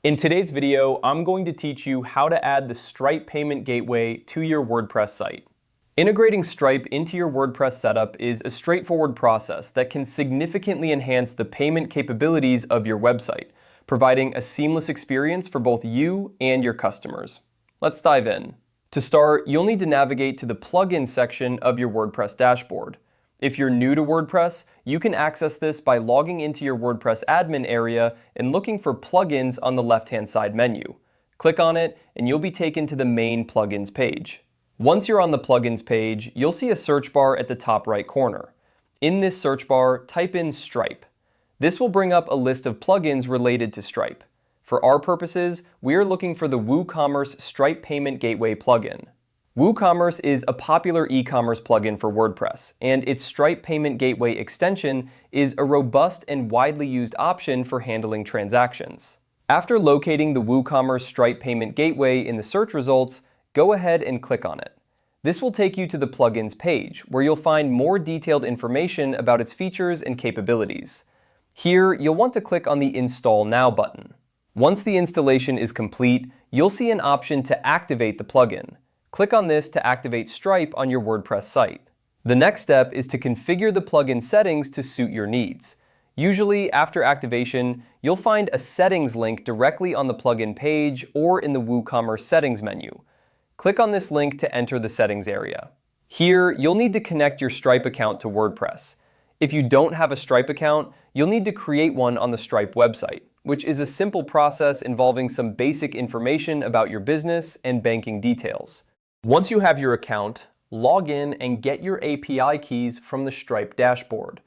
In today's video, I'm going to teach you how to add the Stripe payment gateway to your WordPress site. Integrating Stripe into your WordPress setup is a straightforward process that can significantly enhance the payment capabilities of your website, providing a seamless experience for both you and your customers. Let's dive in. To start, you'll need to navigate to the plugin section of your WordPress dashboard. If you're new to WordPress, you can access this by logging into your WordPress admin area and looking for plugins on the left-hand side menu. Click on it and you'll be taken to the main plugins page. Once you're on the plugins page, you'll see a search bar at the top right corner. In this search bar, type in Stripe. This will bring up a list of plugins related to Stripe. For our purposes, we are looking for the WooCommerce Stripe Payment Gateway plugin. WooCommerce is a popular e-commerce plugin for WordPress, and its Stripe Payment Gateway extension is a robust and widely used option for handling transactions. After locating the WooCommerce Stripe Payment Gateway in the search results, go ahead and click on it. This will take you to the plugins page, where you'll find more detailed information about its features and capabilities. Here, you'll want to click on the Install Now button. Once the installation is complete, you'll see an option to activate the plugin. Click on this to activate Stripe on your WordPress site. The next step is to configure the plugin settings to suit your needs. Usually, after activation, you'll find a settings link directly on the plugin page or in the WooCommerce settings menu. Click on this link to enter the settings area. Here, you'll need to connect your Stripe account to WordPress. If you don't have a Stripe account, you'll need to create one on the Stripe website, which is a simple process involving some basic information about your business and banking details. Once you have your account, log in and get your API keys from the Stripe dashboard.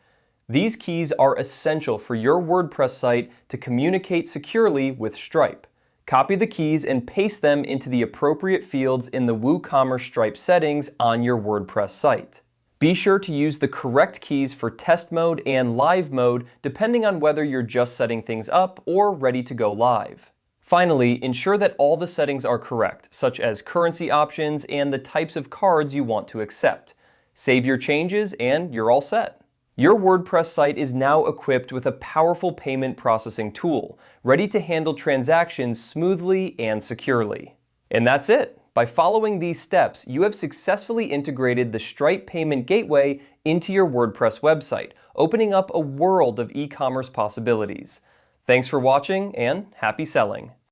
These keys are essential for your WordPress site to communicate securely with Stripe. Copy the keys and paste them into the appropriate fields in the WooCommerce Stripe settings on your WordPress site. Be sure to use the correct keys for test mode and live mode depending on whether you're just setting things up or ready to go live. Finally, ensure that all the settings are correct, such as currency options and the types of cards you want to accept. Save your changes and you're all set. Your WordPress site is now equipped with a powerful payment processing tool, ready to handle transactions smoothly and securely. And that's it. By following these steps, you have successfully integrated the Stripe Payment Gateway into your WordPress website, opening up a world of e-commerce possibilities. Thanks for watching and happy selling!